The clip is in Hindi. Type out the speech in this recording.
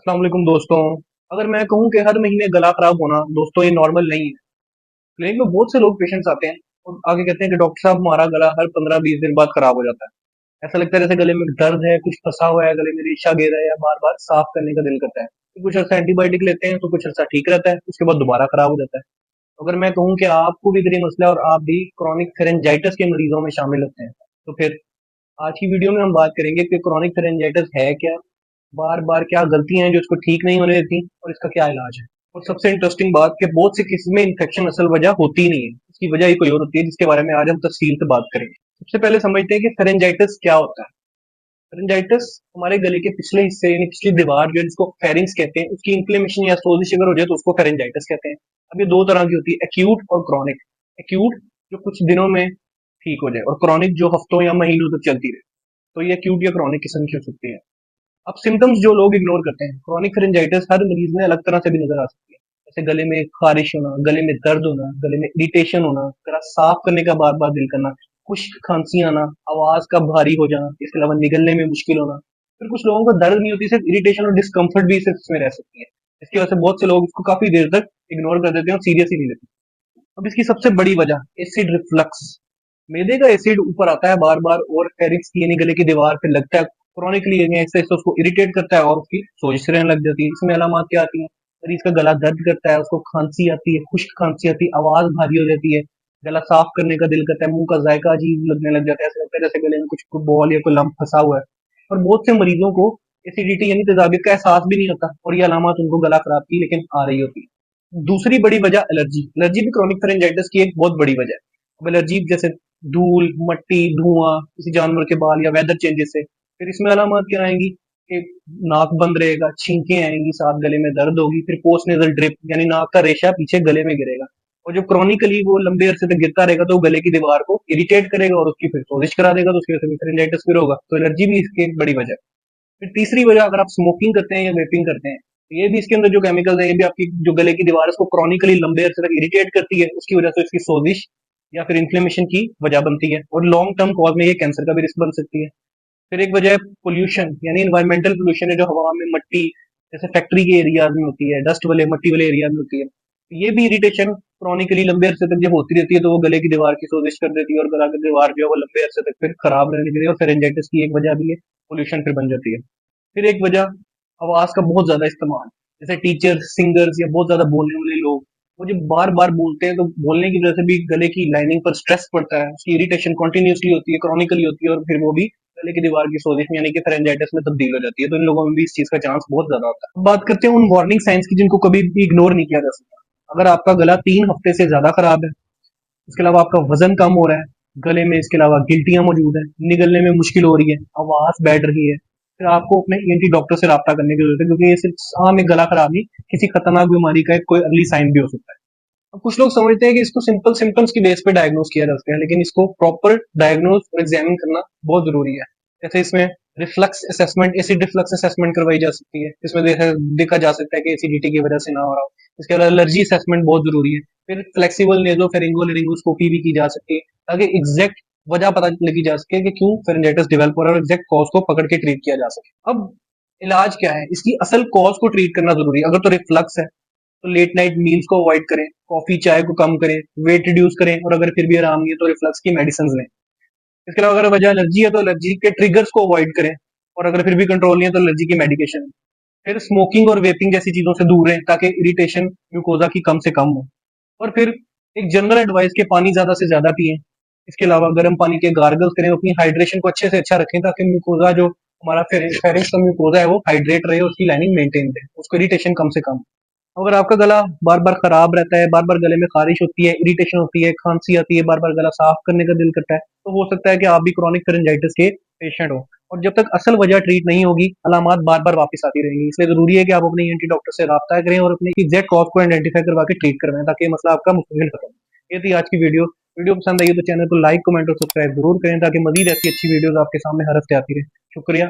अस्सलाम वालेकुम दोस्तों। अगर मैं कहूँ कि हर महीने गला खराब होना दोस्तों ये नॉर्मल नहीं है। क्लिनिक में बहुत से लोग पेशेंट्स आते हैं और आगे कहते हैं कि डॉक्टर साहब हमारा गला हर 15-20 दिन बाद खराब हो जाता है। ऐसा लगता है जैसे गले में दर्द है, कुछ फंसा हुआ है, गले में रेशा घेरा है या बार बार साफ करने का दिल करता है। तो कुछ अर्सा एंटीबायोटिक लेते हैं तो कुछ अर्सा ठीक रहता है, उसके बाद दोबारा खराब हो जाता है। अगर मैं कहूँ कि आपको भी अगर ये मसला है और आप भी क्रॉनिक फेरेंजाइटिस के मरीजों में शामिल होते हैं, तो फिर आज की वीडियो में हम बात करेंगे कि क्रॉनिक फेरेंजाइटिस है क्या, बार-बार क्या गलतियाँ हैं जो इसको ठीक नहीं होने देती और इसका क्या इलाज है। और सबसे इंटरेस्टिंग बात कि बहुत से केसेस में इन्फेक्शन असल वजह होती ही नहीं है, इसकी वजह ही कोई और होती है जिसके बारे में आज हम तफसील से बात करेंगे। सबसे पहले समझते हैं कि फेरेंजाइटिस क्या होता है। फेरेंजाइटिस हमारे गले के पिछले हिस्से यानी पिछली दीवार जो है जिसको फेरिंग्स कहते हैं, उसकी इन्फ्लेमेशन या सोजिश अगर हो जाए तो उसको फेरेंजाइटिस कहते हैं। अब ये दो तरह की होती है, एक्यूट और क्रॉनिक। एक्यूट जो कुछ दिनों में ठीक हो जाए और क्रॉनिक जो हफ्तों या महीनों तक चलती रहे। तो ये एक्यूट या क्रॉनिक किस्म की हो सकती है। अब सिम्टम्स जो लोग इग्नोर करते हैं, क्रॉनिक फेरेंजाइटिस हर मरीज में अलग तरह से भी नजर आ सकती है। जैसे गले में खारिश होना, गले में दर्द होना, गले में इरिटेशन होना, गला साफ करने का बार बार दिल करना, खुश्क खांसी आना, आवाज का भारी हो जाना, इसके अलावा निगलने में मुश्किल होना। फिर कुछ लोगों को दर्द नहीं होती, सिर्फ इरिटेशन और डिस्कम्फर्ट भी सिर्फ इसमें रह सकती है। इसकी वजह से बहुत से लोग इसको काफी देर तक इग्नोर कर देते हैं और सीरियस ही नहीं लेते। अब इसकी सबसे बड़ी वजह एसिड रिफ्लक्स। मैदे का एसिड ऊपर आता है बार बार और फेरिंक्स की यानी गले की दीवार पे लगता है, क्रॉनिकली ऐसे ऐसे उसको इरिटेट करता है और उसकी सोजिश रहने लग जाती है। इसमें अलामत क्या आती है? मरीज का गला दर्द करता है, उसको खांसी आती है, खुश्क खांसी आती है, आवाज भारी हो जाती है, गला साफ करने का दिल करता है, मुंह का जायका अजीब लगने लग जाता है, ऐसा लगता है जैसे गले में कुछ बॉल या कोई लंप फंसा हुआ है। और बहुत से मरीजों को एसिडिटी यानी तेजाबियत का एहसास भी नहीं होता और ये अलामत उनको गला खराब की लेकिन आ रही होती है। दूसरी बड़ी वजह एलर्जी। एलर्जी भी क्रॉनिक फेरेंजाइटिस की एक बहुत बड़ी वजह है। अब एलर्जी जैसे धूल, मट्टी, धुआं, किसी जानवर के बाल या वेदर चेंजेस से। फिर इसमें अलामत क्या आएंगी कि नाक बंद रहेगा, छींकें आएंगी, साथ गले में दर्द होगी, फिर पोस्ट नेजल ड्रिप यानी नाक का रेशा पीछे गले में गिरेगा। और जो क्रॉनिकली वो लंबे अरसे तक गिरता रहेगा तो वो गले की दीवार को इरिटेट करेगा और उसकी फिर सोजिश करा देगा, तो उसकी वजह से फेरेंजाइटिस फिर होगा। तो एलर्जी भी इसकी एक बड़ी वजह है। फिर तीसरी वजह, अगर आप स्मोकिंग करते हैं या वेपिंग करते हैं, तो ये भी इसके अंदर जो केमिकल्स हैं ये भी आपकी जो गले की दीवार है उसको क्रॉनिकली लंबे अरसे तक इरिटेट करती है, उसकी वजह से इसकी सोजिश या फिर इन्फ्लेमेशन की वजह बनती है और लॉन्ग टर्म कॉज में ये कैंसर का भी रिस्क बन सकती है। फिर एक वजह है पोल्यूशन यानी इन्वायरमेंटल पोल्यूशन है, जो हवा में मट्टी जैसे फैक्ट्री के एरियाज में होती है, डस्ट वाले मट्टी वाले एरियाज में होती है। ये भी इरिटेशन क्रॉनिकली लंबे अरसे तक जब होती रहती है तो वो गले की दीवार की सोजिश कर देती है और गला की दीवार जो है वो लंबे अरसे तक फिर खराब रहने के लिए और फेरेंजाइटिस की एक वजह भी है, पोल्यूशन फिर बन जाती है। फिर एक वजह आवाज का बहुत ज्यादा इस्तेमाल, जैसे टीचर्स, सिंगर्स या बहुत ज्यादा बोलने वाले लोग, वो जब बार बार बोलते हैं तो बोलने की वजह से भी गले की लाइनिंग पर स्ट्रेस पड़ता है, उसकी इरिटेशन कॉन्टिन्यूसली होती है, क्रॉनिकली होती है और फिर वो भी गले की दीवार की सोजिश यानी कि फेरेंजाइटिस में तब्दील हो जाती है। तो इन लोगों में भी इस चीज का चांस बहुत ज्यादा होता है। अब बात करते हैं उन वार्निंग साइंस की जिनको कभी भी इग्नोर नहीं किया जा सकता। अगर आपका गला 3 हफ्ते से ज्यादा खराब है, इसके अलावा आपका वजन कम हो रहा है, गले में इसके अलावा गिल्टियां मौजूद है, निगलने में मुश्किल हो रही है, आवाज बैठ रही है, फिर आपको अपने ईएनटी डॉक्टर से रब्ता करने की जरूरत है, क्योंकि ये सिर्फ आम एक गला खराब नहीं, किसी खतरनाक बीमारी का एक कोई अर्ली साइन भी हो सकता है। अब कुछ लोग समझते हैं कि इसको सिंपल सिम्टम्स की बेस पे डायग्नोज किया जा सकता है, लेकिन इसको प्रॉपर डायग्नोज और एग्जामिन करना बहुत जरूरी है। जैसे इसमें reflux assessment, acid reflux assessment करवाई जा सकती है, इसमें देखा जा सकता है कि एसिडिटी की वजह से ना हो रहा हो। इसके अलावा एलर्जी असेसमेंट बहुत जरूरी है। फिर फ्लेक्सिबल नेजो फेरिंगो लेरिंगोस्कोपी भी की जा सकती है, ताकि एग्जैक्ट वजह पता लगी जा सके कि क्यों फेरेंजाइटिस डेवलप हो रहा है और एग्जैक्ट कॉज को पकड़ के ट्रीट किया जा सके। अब इलाज क्या है, इसकी असल कॉज को ट्रीट करना जरूरी है। अगर तो रिफ्लक्स है तो लेट नाइट मील्स को अवॉइड करें, कॉफी चाय को कम करें, वेट रिड्यूस करें और अगर फिर भी आराम नहीं है तो रिफ्लक्स की मेडिसिन लें। इसके अलावा अगर वजह एलर्जी है तो एलर्जी के ट्रिगर्स को अवॉइड करें और अगर फिर भी कंट्रोल नहीं है तो एलर्जी की मेडिकेशन। फिर स्मोकिंग और वेपिंग जैसी चीजों से दूर रहें ताकि इरिटेशन ग्लूकोजा की कम से कम हो। और फिर एक जनरल एडवाइस के पानी ज्यादा से ज्यादा पिएं। इसके अलावा गर्म पानी के गार्गल्स करें, अपनी हाइड्रेशन को अच्छे से अच्छा रखें ताकि म्यूकोजा जो हमारा फेरिंक्स का म्यूकोजा है वो हाइड्रेट रहे, उसकी लाइनिंग मेंटेन रहे, उसको इरिटेशन कम से कम। अगर आपका गला बार बार खराब रहता है, बार बार गले में खारिश होती है, इरिटेशन होती है, खांसी आती है, बार बार गला साफ करने का दिल करता है, तो हो सकता है कि आप भी क्रॉनिक फेरेंजाइटिस के पेशेंट हो। और जब तक असल वजह ट्रीट नहीं होगी, अलामत बार बार वापस आती रहेंगी। इसलिए जरूरी है कि आप अपने ईएनटी डॉक्टर से रब्ता करें और अपने एग्जैक्ट कॉज को आइडेंटिफाई करवा के ट्रीट करवाएं ताकि ये मसला आपका मुस्तकिल खत्म हो। ये थी आज की वीडियो। वीडियो पसंद आई तो चैनल को लाइक, कमेंट और सब्सक्राइब जरूर करें ताकि मजीद ऐसी अच्छी वीडियोस आपके सामने हर हफ्ते आती रहे। शुक्रिया।